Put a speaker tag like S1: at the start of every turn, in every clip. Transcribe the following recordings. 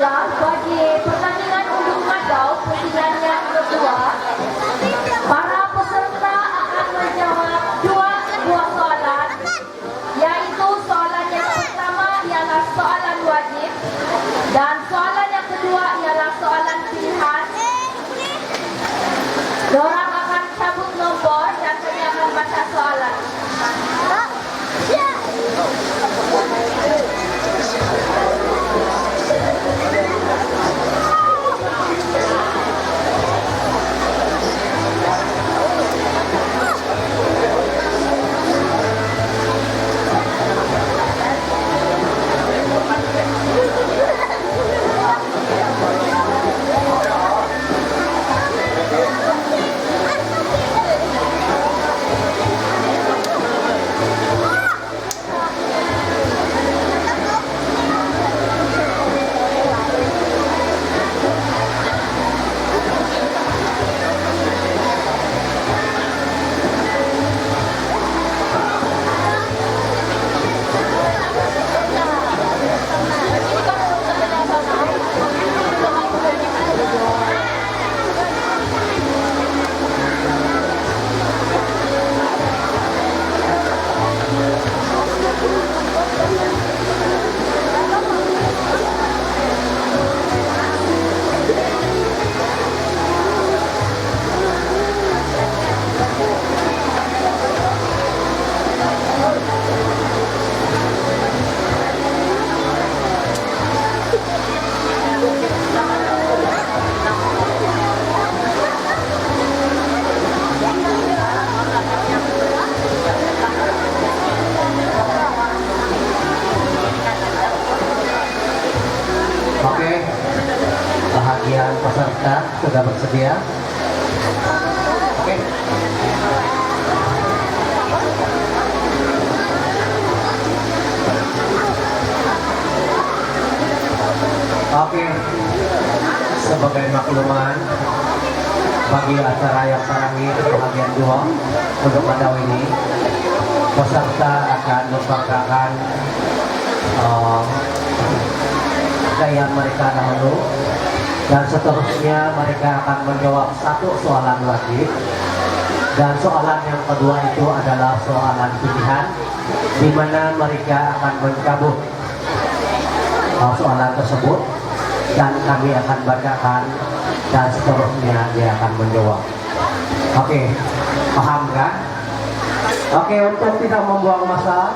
S1: Dan bagi pertandingan undian madau pusingan yang kedua, para peserta akan menjawab dua buah soalan, yaitu soalan yang pertama ialah soalan wajib dan soalan yang kedua ialah soalan pilihan. Dorang akan cabut nombor dan kami akan baca soalan.
S2: Bahagian peserta sudah bersedia? Oke. Oke. Sebagai makluman bagi acara yang sarangi bagian 2 untuk madau ini, peserta akan membacakan gaya mereka dahulu. Dan seterusnya mereka akan menjawab satu soalan wajib. Dan soalan yang kedua itu adalah soalan pilihan, di mana mereka akan mencabut soalan tersebut dan kami akan bacakan dan seterusnya dia akan menjawab. Oke, paham kan? Oke, untuk tidak membuang masa,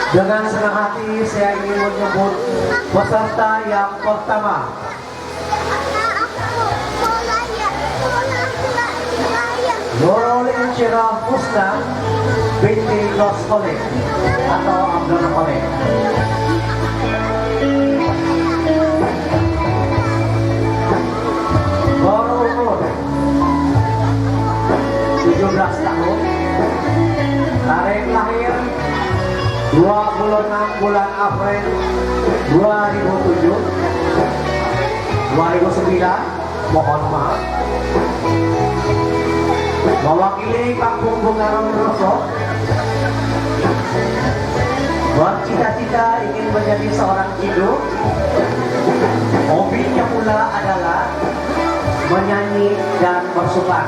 S2: dengan senang hati saya ingin menyebut peserta yang pertama. Nurul Insyirah Husna binti Los Khalid atau Abdul Khalid. Baru umur 17 tahun. Tarikh lahir 26 bulan April 2007. 2009, mohon maaf. Mewakili Kampung Bungaran Roso, bercita-cita ingin menjadi seorang cidu. Hobinya pula adalah menyanyi dan bersukan.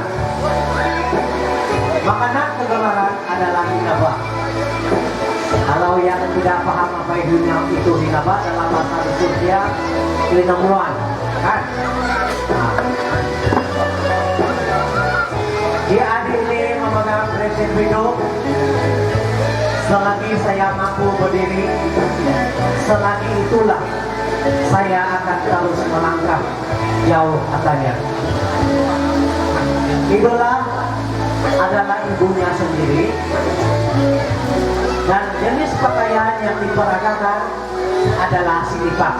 S2: Makanan kegemaran adalah hinaba. Kalau yang tidak paham apa itu hinaba, dalam bahasa Indonesia linamuan, kan? Nah. Dia adik ini memegang prinsip hidup. Selagi saya mampu berdiri, selagi itulah saya akan terus melangkah jauh, katanya. Idola adalah ibunya sendiri, dan jenis pakaian yang diperagakan adalah silifah.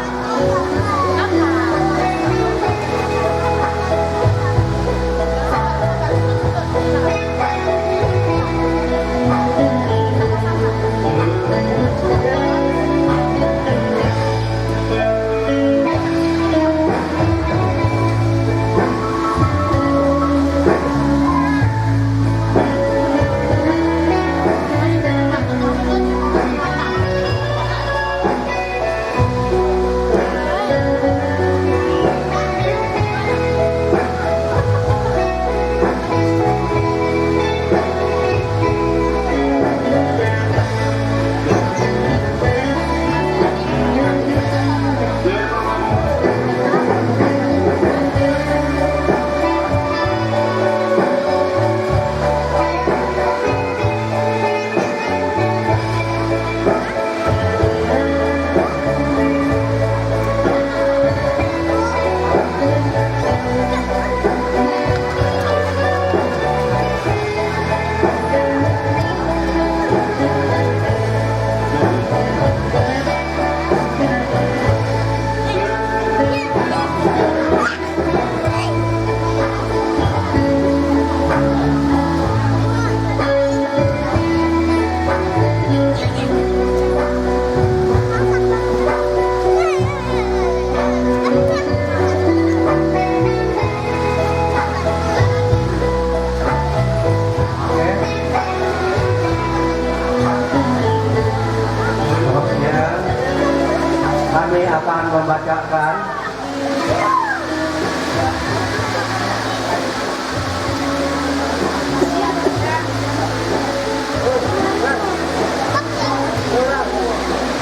S2: kami akan membacakan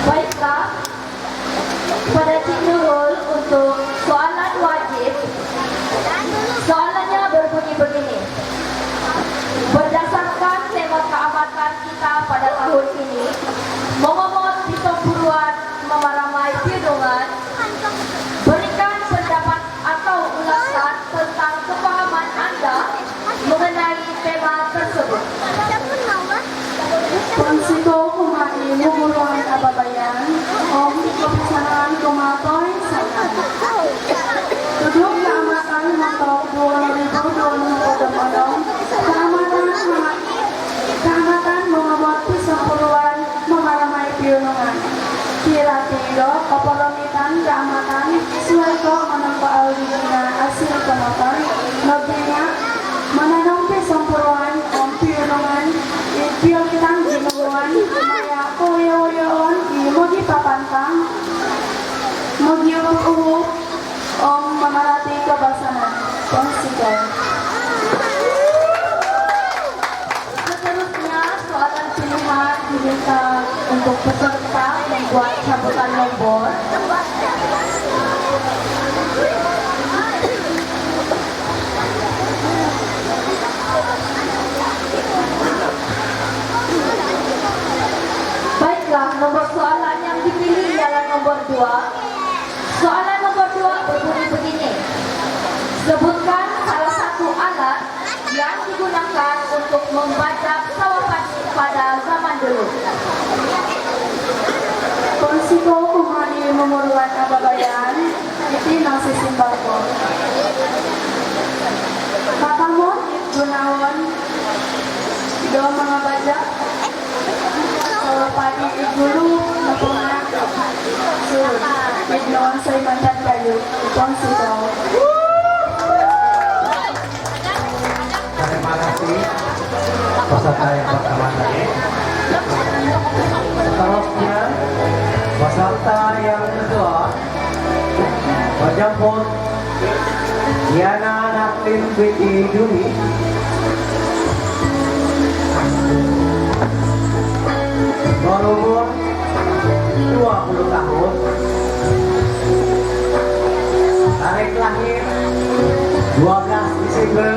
S1: Baiklah, pada Cik Nurul untuk soalan wajib. Soalannya berbunyi begini. Berdasarkan tema keamatan kita pada tahun ini, Momomot Pisau Buruan Memaramai Pidungan, berikan pendapat atau ulasan tentang kepahaman Anda mengenai tema tersebut.
S3: Konsiko kumai mumuluan ababayan, om kepesanan kumatoy sangat. Duduk keamatan motor 2020 keamatan Momomot Pisau Buruan Memaramai Pidungan. Kira-kira kopolomitan keamatan suarga menangka alidina hasil kemotor, nobinya menanong pisau buruan om pidungan. Pio kitang ginuan, maya koyo-yoon, mogi papantang, mogi uhuk, om mamalati kebasahan, konsiko.
S1: Seterusnya, soalan pilihan diminta untuk peserta membuat cabutan nombor. Baiklah, nomor soalan yang dipilih ialah nomor 2. Soalan nomor 2 berbunyi begini. Sebutkan salah satu alat yang digunakan untuk membajak sawapan pada zaman dulu.
S3: Konsiko kumai mumuluan ababayan, iti nasi simbako. Kakamot, gunawan, do mga bajak, padi igulu, napunga, surut, ignoon sa'y mandan kayo, konsiko.
S2: terima kasih peserta yang pertama tadi. Seterusnya peserta yang kedua menjemput Diana Naklin binti Duni. Berumur 20 tahun. Tarik lahir 12 Desember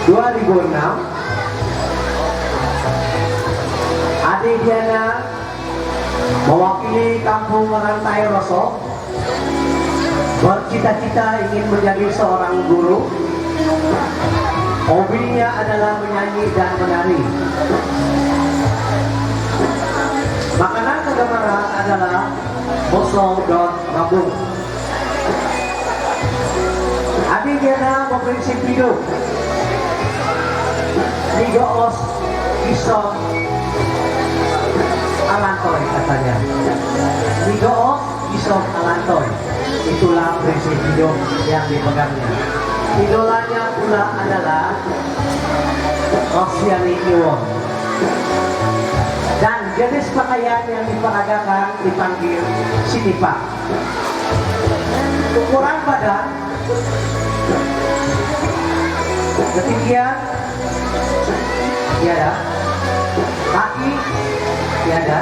S2: 2006. Adik Diana mewakili kampung Rantai Rosok, bercita-cita ingin menjadi seorang guru. Hobinya adalah menyanyi dan menari. Makanan kegemaran adalah bakso dan rabung. Adik Diana berprinsip hidup. Nigoos iso alantoy katanya. Nigoos iso alantoy. Itulah prinsip hidup yang dipegangnya. Idolanya pula adalah Rosyani Iwon. Dan jenis pakaian yang diperagakan dipanggil sinipak. Ukuran badan, ketinggian tiada, kaki tiada,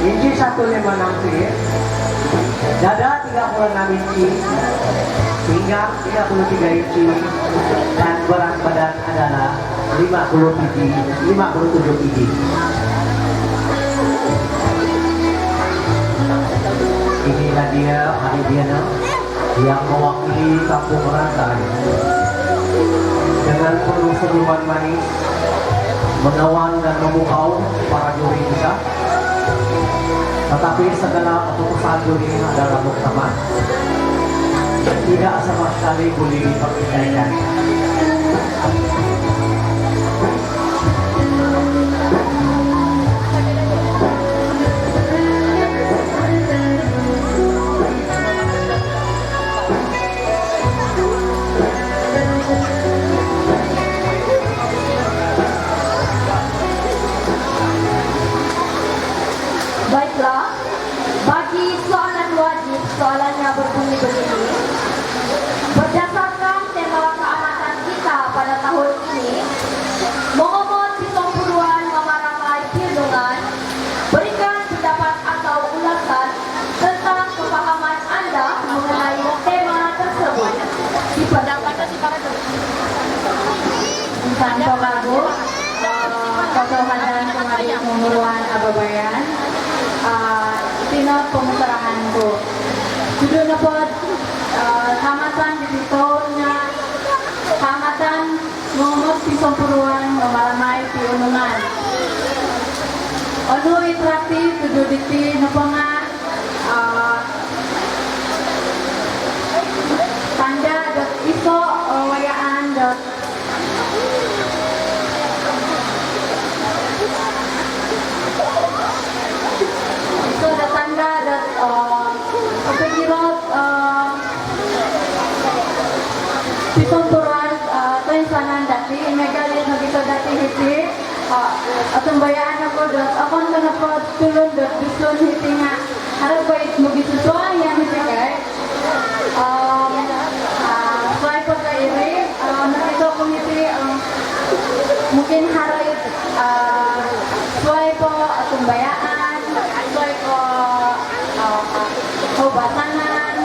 S2: inci 156 feet, dada 36 inci, pinggang 33 inci, dan berat badan adalah 57 kg. Inilah dia Adik Diana yang mewakili kampung Rantai dengan penuh senyuman manis menawan dan memukau para juri kita. Tetapi segala keputusan juri adalah muktamar, tidak sama sekali boleh dipertikaikan.
S1: Baiklah, bagi Bagi soalan wajib, soalannya berbunyi begini. Berdasarkan tema keamatan kita pada tahun ini, Muhammad Pisong Puruan Mamaramai Pirdungan, berikan pendapat atau ulasan tentang kepahaman Anda mengenai tema tersebut.
S3: Insan Pokago, Kotohadan Kemari Menguruan Ababayan, Tino Pemusarahan ko. Judul na po, Hamatan dito na Hamatan Muhammad Pisong Puruan Mamaramay Piunungan. Ono itrati judul diti na po nga tanda dot iso wayaan dot iso dot tanda dot kapagirot Pisong Puruan tuinsanan dati megalit na dito dati hiti atong bayaan ako dot akon ka na po tulong dot bisun hiti nga harap ba it mo gisusuan yan hiti kay Suai po ka iri, nakito ko ngiti, mungkin haroy, suai po atong bayaan, suai po hubatanan,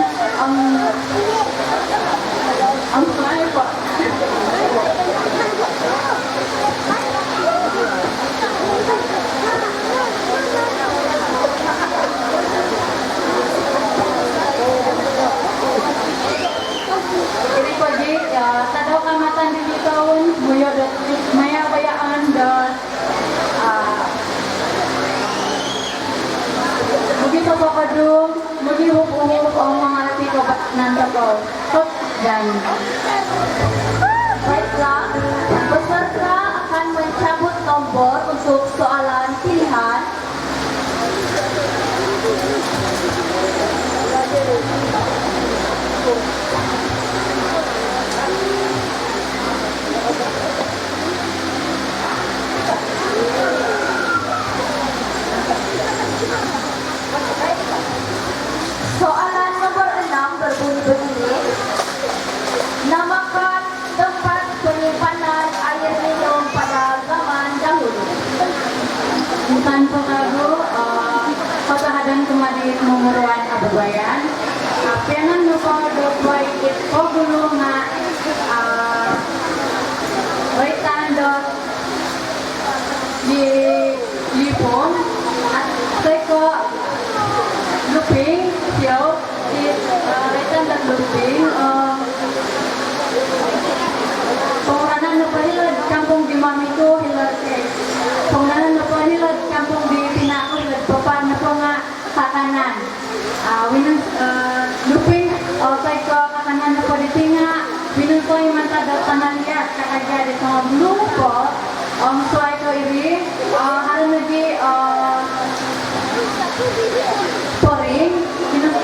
S3: ang suai po. Iri ko di, tadaw kamatan di tahun, buyo dot maya bayaan dot mugi sa pakadung, mugi hup-hup ang mga lati ko nanda ko. Dan
S1: Baiklah, peserta akan mencabut nombor untuk soalan pilihan. Soalan nomor 6 berbunyi begini. Namakan tempat penyimpanan air minum pada zaman dahulu.
S3: Insan Pokago, Kotohadan Kemari Menguruan Ababayan, pianan nuko dot wait ko gulu nga waitan dot di lipong at teko luping siyaw di waitan dot luping pengurangan nuko hilad kampung di Mamito hilad pengurangan nuko hilad kampung di Pinako hilad papan nuko nga kakanan winun luping teko kakanan nuko di tinga winun ko imanta dot tanan liat kakaja di tengah belum po suai ko iri hal lagi poring winun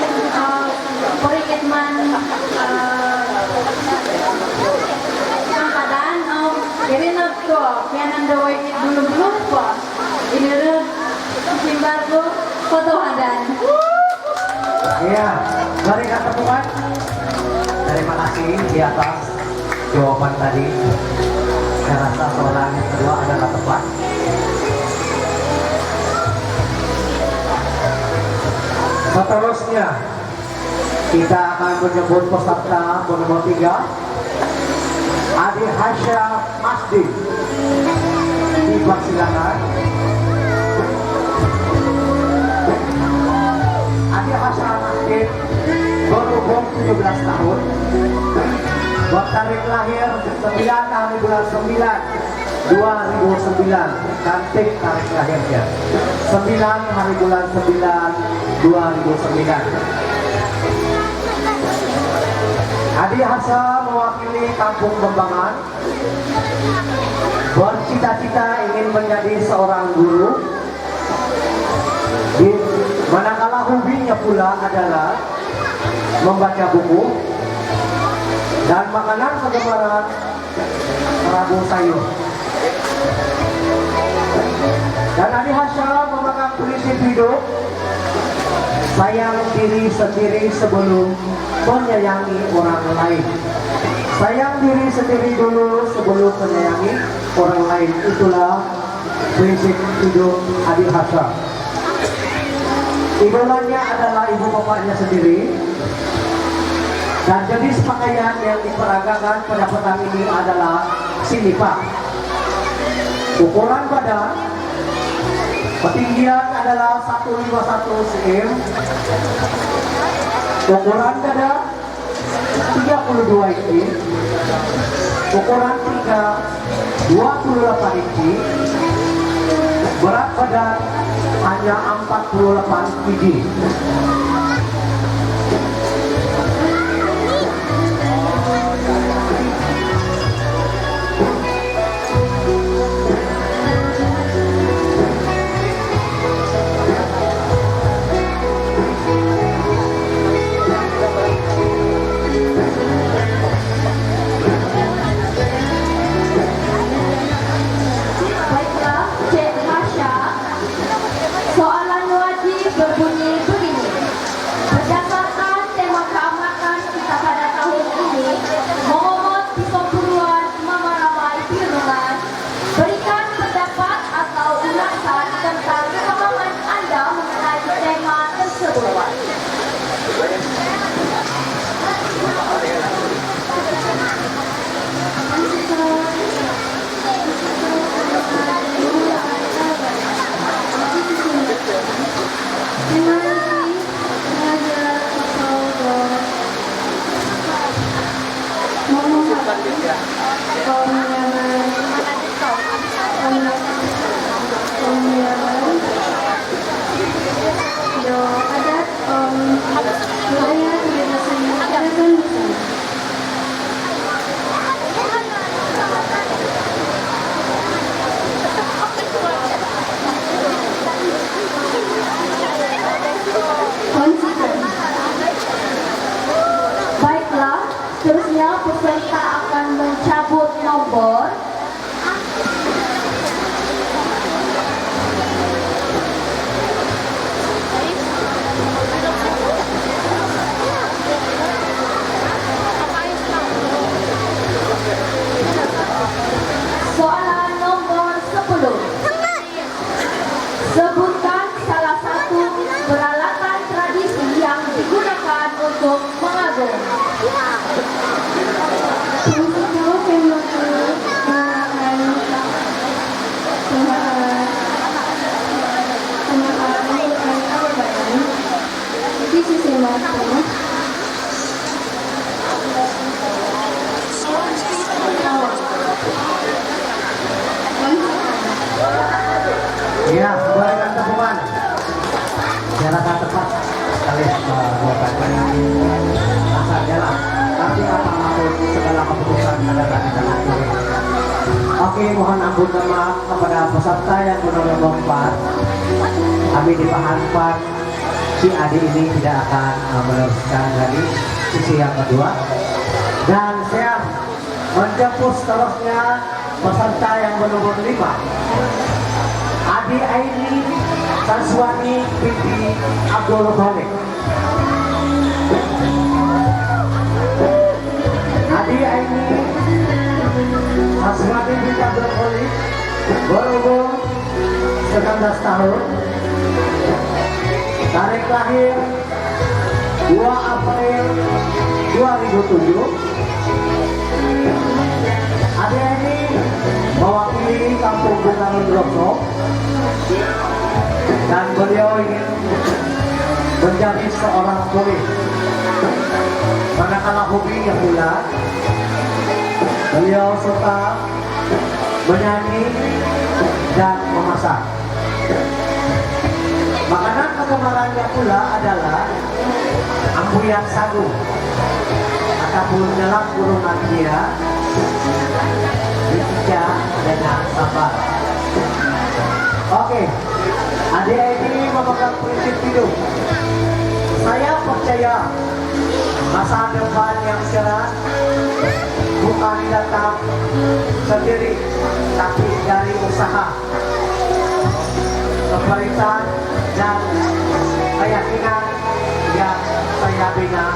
S3: poring itman kadan iri not ko pianan dawai dulu belum po ini rin simbar ko Kotohadan.
S2: Iya, mari kita temukan. Terima kasih di atas jawaban tadi. Saya rasa soalan yang kedua adalah tepat. Seterusnya kita akan menyebut peserta nomor 3, Adi Hasya Masdi. Dipersilakan. Adi Hasya Masdi berumur 17 tahun. Bertarik lahir 9 hari bulan 9 2009. Cantik tarik lahirnya 9 hari bulan 9 2009. Adi Hasya mewakili Kampung Bembangan, bercita-cita ingin menjadi seorang guru, manakala hobinya pula adalah membaca buku dan makanan kegemaran Rabu sayur. Dan Adi Hasya memegang prinsip hidup sayang diri sendiri sebelum menyayangi orang lain. Sayang diri sendiri dulu sebelum menyayangi orang lain. Itulah prinsip hidup Adi Hasyam. Idolanya adalah ibu bapaknya sendiri. Dan jenis pakaian yang diperagakan pada petang ini adalah sinipak. Ukuran badan, ketinggian adalah 151 cm. Ukuran dada 32 inci. Ukuran tiga 28 inci. Berat badan hanya 48 kg.
S1: Baiklah, Cik Masya, soalan wajib berbunyi begini. Berdasarkan tema keamatan kita pada tahun ini, Muhammad Pisau Puruan Mama Ramai Pirungan, berikan pendapat atau ulasan tentang pemahaman Anda mengenai tema tersebut. Baiklah, seterusnya peserta akan mencabut nomor soalan nomor 10. Sebutkan salah satu peralatan tradisi yang digunakan untuk mengagung.
S2: Ya, berikan tepukan. Jaraknya tepat sekali buatan. Asalnya lah. Tapi apapun segala keputusan adalah di tangan Tuhan. Oke, mohon ampun maaf kepada peserta yang nomor 4. Kami dipahamkan si Adi ini tidak akan meneruskan dari sisi yang kedua. Dan saya menjemput seterusnya peserta yang nomor 5. Adi Aini Sanswani binti Abdul Khalik. Adi Aini Sanswani binti Abdul Khalik berumur 19 tahun. Tarik lahir 2 April 2007. Adi Aini mewakili Kampung Bunga Mendrosok dan beliau ingin menjadi seorang polis. Manakala hobinya pula beliau suka menyanyi dan memasak. Makanan kegemarannya pula adalah ambuyan sagu ataupun dalam kurungan dia dipijak dengan sambal. Oke, adik ini memegang prinsip hidup. Saya percaya masa depan yang cerah bukan datang sendiri, tapi dari usaha, kepahitan dan keyakinan sinabi na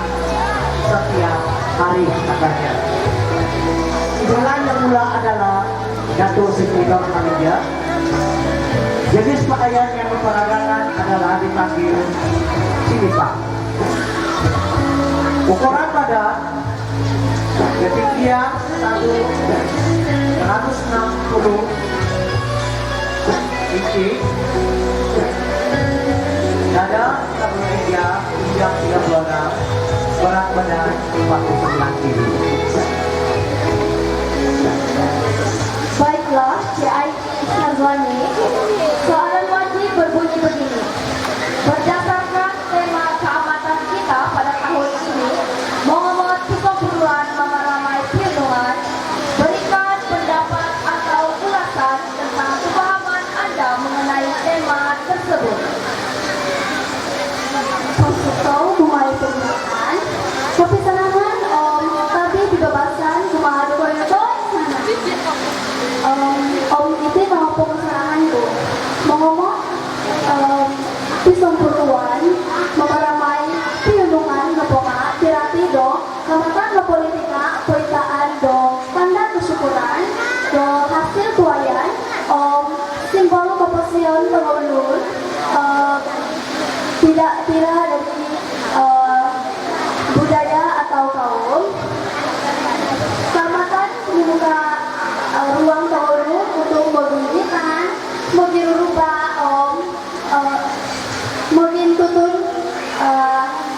S2: setiap hari katanya. Idola yang mula adalah Dato Sri Pridham Hamidya. Jenis pakaian yang berperagangan adalah dipanggil Cinipak. Ukuran badan ketinggian 160 inci, dada 33 hingga 36, berat badan 49 kg.
S1: Baiklah, CIT Syazwani, soalan wajib berbunyi begini. Berdasarkan tema keamatan kita pada tahun ini, Muhammad Pisopuluan Mamaramai Pirnungan, berikan pendapat atau ulasan tentang pemahaman Anda mengenai tema tersebut.
S3: Konsultau Kumai Pembukaan Kepisanangan Tadi dibebasan Kumai Dokoyotoy Om itu nama pengusahaan itu Mengomong Pisong Puluhan Memaramai Piundungan Ngeponga Tirati do Kamatan Ngepolitika Politaan do Tanda kesyukuran do hasil tuayan simbol keposian pengawenun tidak dari budaya atau kaum. Keselamatan membuka ruang taurus untuk membunyikan, mengirupa mungkin tutun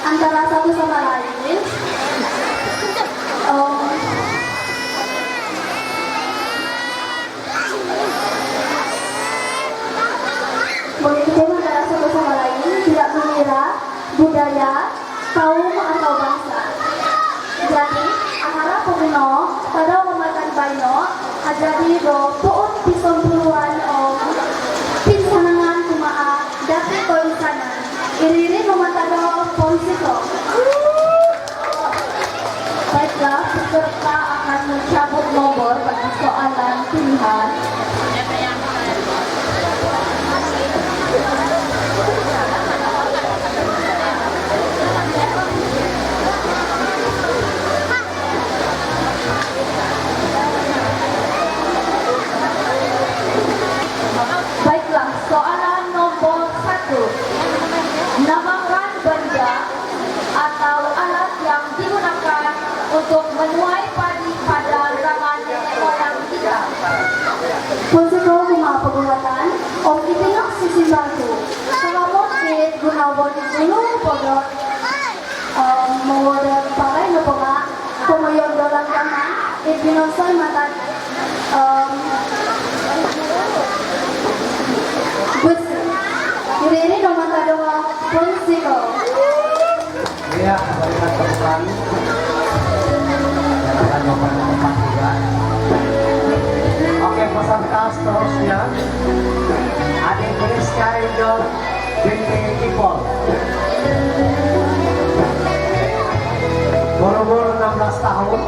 S3: antara satu sama lain. Begitu antara satu sama lain, tidak mengira budaya, kaum atau bangsa. Jadi, ahara pemuno pada memakan baino, ajadi do puut pisong puluhan pinsanangan kumaa dati koinsanan. Iriri mematado ponsiko.
S1: Baiklah, peserta akan mencabut nomor bagi soalan pilihan. Baiklah, soalan nomor 1. Namakan benda atau alat yang digunakan untuk menuai padi pada zaman nenek moyang kita.
S3: Ponsiko kumaa pagulatan, om itinok sisimbantu. Salamot kit gunawon dulu podot mawodot paray na po nga kumayon dolang kama ibinosoy matan gusto. Ini nomor kedua Ponsiko.
S2: Ya, berikan tepukan. Dan akan nomor 4 juga. Oke, peserta seterusnya. Adik Rizka Angel binti Ipol. Boro-boro 16 tahun.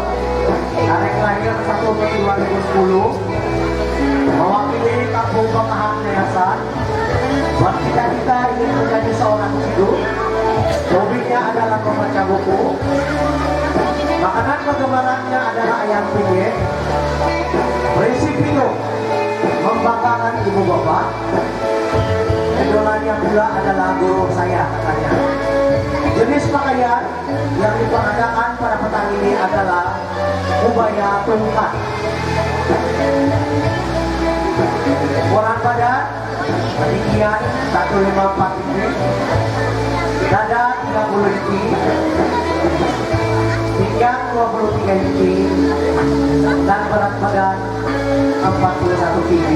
S2: Tarik lahir 1 Mei 2010. Mewakili Kampung Pemahan Yayasan. Buat kita ingin menjadi seorang guru. Hobinya adalah membaca buku. Makanan kegemarannya adalah ayam penyet. Prinsip hidup membanggakan ibu bapak. Idolanya pula adalah guru saya katanya. Jenis pakaian yang diperagakan pada petang ini adalah ubaya tungkat. Ukuran badan ketinggian 154 inci, dada 30 inci, pinggang 23 inci, dan berat badan 41 kg.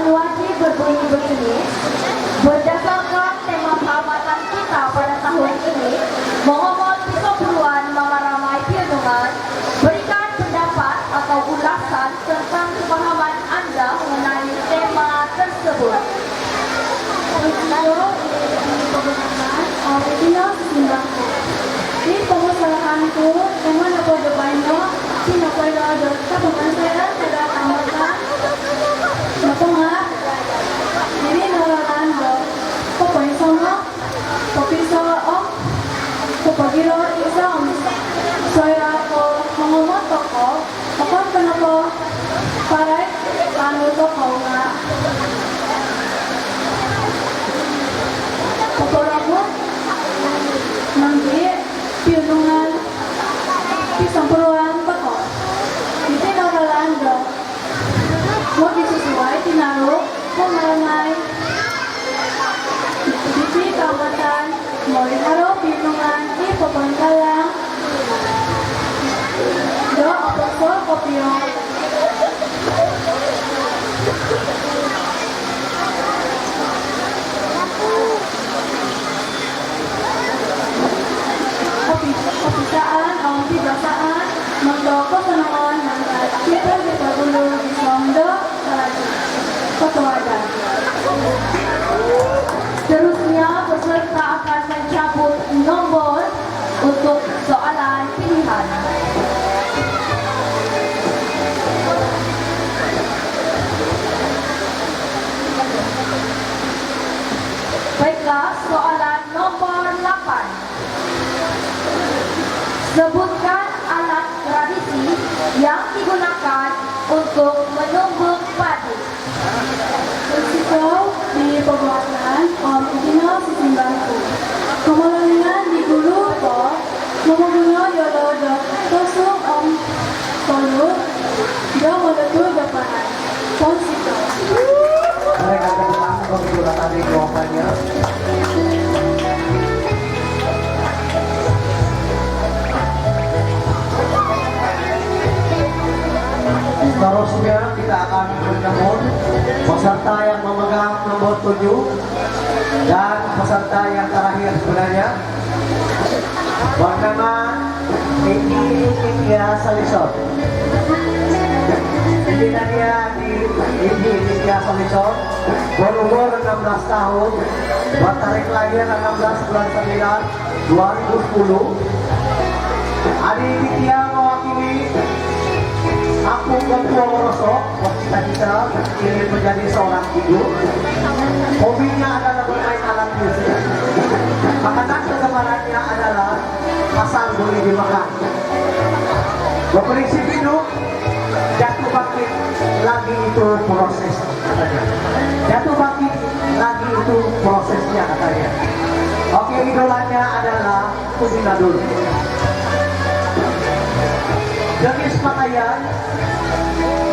S1: wajib berbunyi begini. Berdasarkan tema peramatan kita pada tahun ini, Muhammad Pisoburuan Mama Ramai Pianungan berikan pendapat atau ulasan tentang pemahaman Anda mengenai tema tersebut.
S3: Di pengusahaanku, teman apa depannya, pinapailah tabungan saya pada tambahkan. Napunga, ini nolaran do, kopoin sama, kopi sama om, kopagiro isa om. Saya ako mengumot toko, ako kenapa paray anu toko nga. Kapag nanti piunungan pisang peruan toko. Hindi nolaran do. Mo disusuway, tinaro, pumalamay. Diti kamatan, mo inaro, pinungan, ipapantalang. Do, aposo, kopyo. Kopisaan, o tibasaan, magdoko sa noon, kita ditagulo, isondo, Ketuadan.
S1: Seterusnya peserta akan mencabut nombor untuk soalan pilihan. Baiklah, soalan nomor 8. Sebutkan alat tradisi yang digunakan untuk menumbuk padi.
S3: Risiko di pembuatan om Itino Sisimbangku. Kemalangan di gulu po, ngomongnya yolodo, tosuk om kolu, do moletu depanan. Ponsito.
S2: Mereka datang begitu tadi jawabannya. Seterusnya kita akan bertemu peserta yang memegang nomor 7 dan peserta yang terakhir sebenarnya bernama India Salison. India Salison berumur 16 tahun, bertarik lahir 16 bulan 9 2010. Adik India mewakili Aku Ketua Merosok, cita-cita ingin menjadi seorang ibu. Hobinya adalah bermain alat musik. Makanan kegemarannya adalah asal boleh dimakan. Berprinsip hidup, jatuh bangkit lagi itu proses katanya. Jatuh bangkit lagi itu prosesnya katanya. Oke, idolanya adalah Udina dulu. Jenis pakaian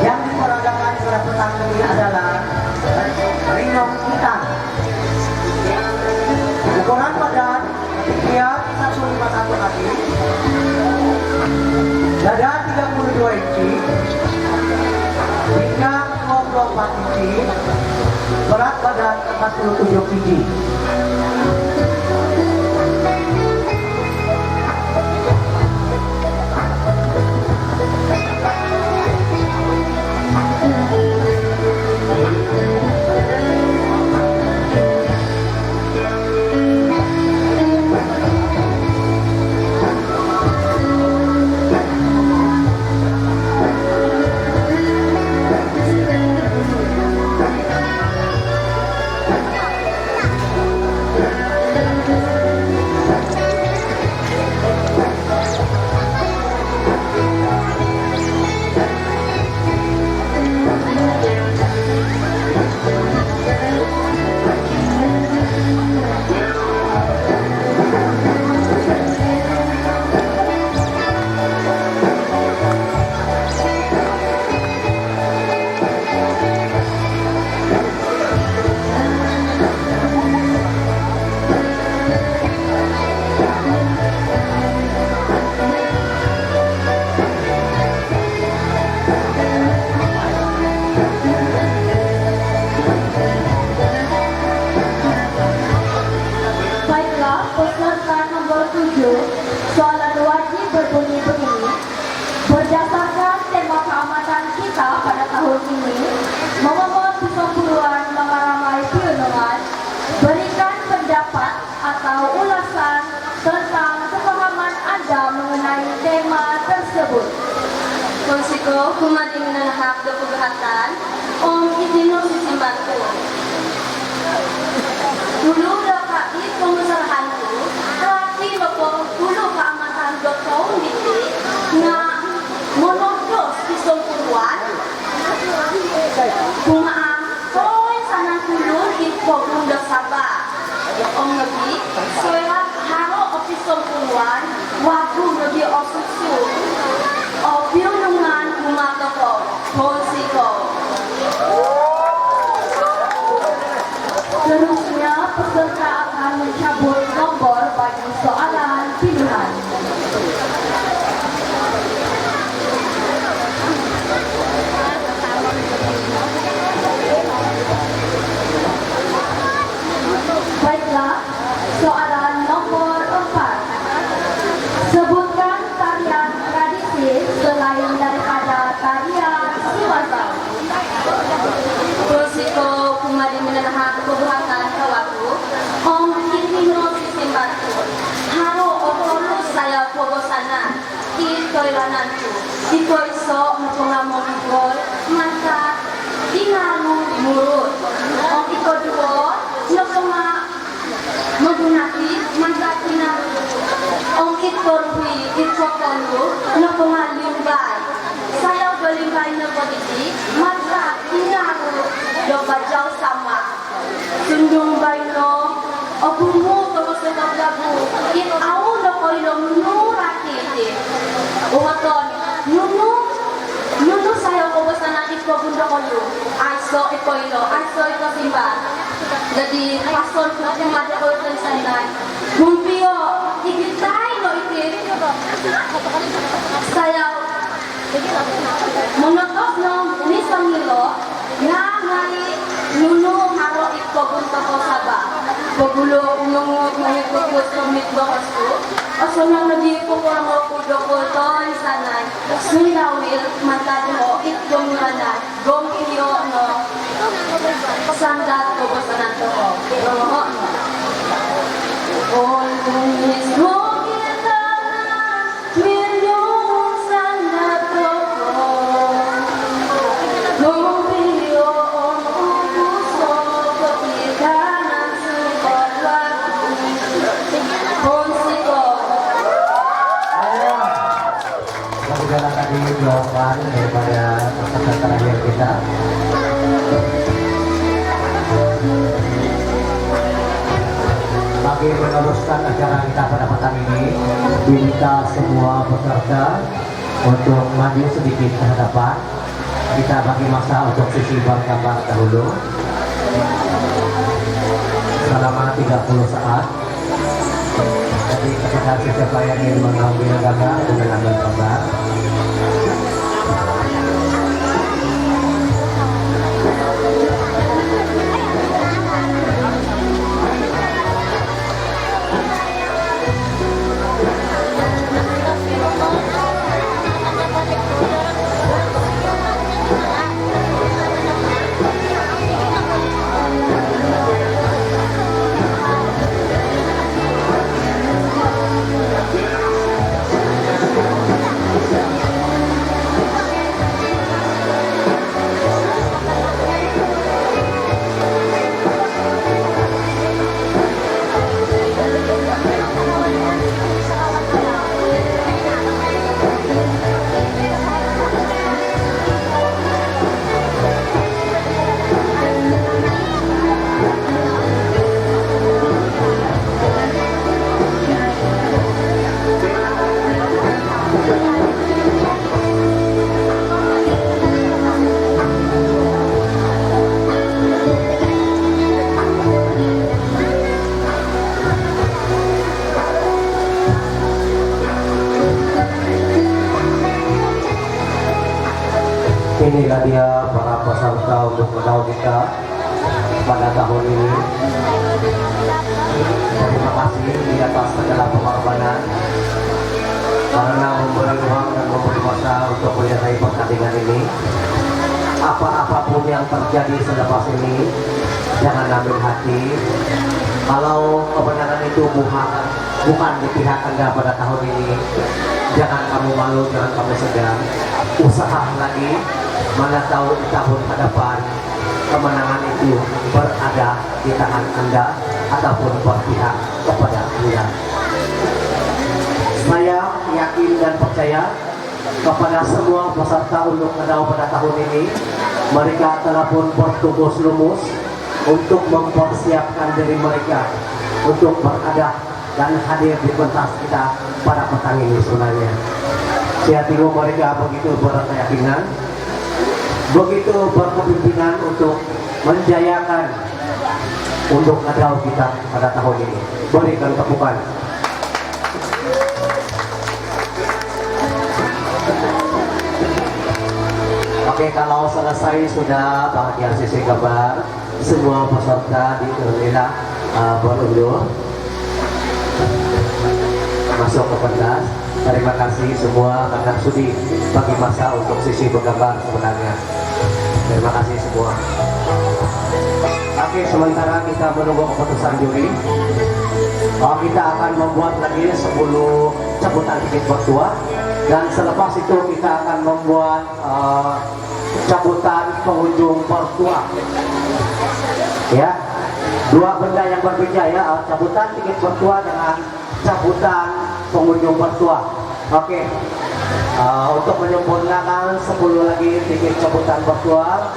S2: yang diperagakan pada petang ini adalah rinong hitam. Ukuran badan dia 151 kaki, dada 32 inci hingga 24 inci, berat badan 47 kg.
S1: Memohon persatuan mengaramai piunungan, berikan pendapat atau ulasan tentang pemahaman Anda mengenai tema tersebut.
S3: Konsiko kumadi minanahak do pagahatan itino sisimbanto. Tulo da kait pengusahaan ko, laki mo tulo ka amatan do taon diti nga monodos isong puluan. Kung ang soy sanang tulon itpogong do saba. Ang nabi, soy haro o isong puluan, wago nabi o susu. O piunungan kumato ko, konsiko.
S1: Seterusnya, peserta akan mencabut nomor bagi soalan pilihan. Baiklah, soalan nomor 4. Sebutkan tarian tradisi selain daripada tarian Siwasa.
S3: Konsiko kumadi minanahak pagahatan kawaku, itino sisimbanto. Haro o tolo saya pogosanan, ito'y lananto. Ito'y so mapungamong igol, mata tinalo murut. Ang ito duo, napunga magunati, mata tinalo. Ang ito ruhi, ito tolo, napunga limbay. Sayaw balimbay na pagiti, mata tinalo, do bajaw sama. Sundong bayno, o bumuto ko sa naglabu, itaw na ko yung nurakiti. Umaton, nuno sayo ko basta natin ko bundo ko yung, ay so ito simba. Jadi, pasol ko kumada ko ito sa inay. Mumpio, ikitay no ikit. Sayaw, monotos no, nisang nilo, nga ngay nuno haro ito bunta ko saba. Pagulo umungog mahigugos ng mitbakos ko. Aso nang nagiko ko ang okudo ko to sanay. Sunawil matado ito muranan. Gong iyo no. Sandat ko ba sa nato ko. Roho no. All is wrong in the night. Milyong sandat ko ko. Gong iyo ang ubuso ko ikanan subat Konsiko.
S2: Bagaimana tadi jawaban daripada peserta terakhir kita? Bagi meneruskan acara kita pada petang ini, minta semua peserta untuk maju sedikit ke hadapan. Kita bagi masa untuk sesi gambar dahulu selama 30 saat. Jadi kepada siapa yang ingin mengambil gambar dan mengambil gambar, inilah dia para peserta untuk medal kita pada tahun ini. Terima kasih di atas segala pengorbanan karena memberi ruang dan memberi masa untuk menyertai pertandingan ini. Apa-apapun yang terjadi selepas ini, jangan ambil hati. Kalau kebenaran itu bukan di pihak Anda pada tahun ini, jangan kamu malu, jangan kamu segan. Usaha lagi, mana tahu di tahun hadapan kemenangan itu berada di tangan Anda ataupun berpihak kepada Anda. Saya yakin dan percaya kepada semua peserta untuk ngedau pada tahun ini, mereka telah pun bertugas lumus untuk mempersiapkan diri mereka untuk berada dan hadir di pentas kita pada petang ini sebenarnya. Saya tengok mereka begitu berkeyakinan, begitu berkepimpinan untuk menjayakan untuk ngedau kita pada tahun ini. Berikan tepukan. Oke, kalau selesai sudah bagian sisi gambar, semua peserta dipersilakan berundur masuk ke pentas. Terima kasih semua karena sudi bagi masa untuk sisi bergambar sebenarnya. Terima kasih semua. Oke, sementara kita menunggu keputusan juri. Kita akan membuat lagi 10 cabutan tiket bertuah, dan selepas itu kita akan membuat cabutan pengunjung bertuah. Ya, dua benda yang berbeda ya, cabutan tiket bertuah dengan cabutan pengunjung bertuah. Oke, untuk menyempurnakan 10 lagi tiket cabutan bertuah,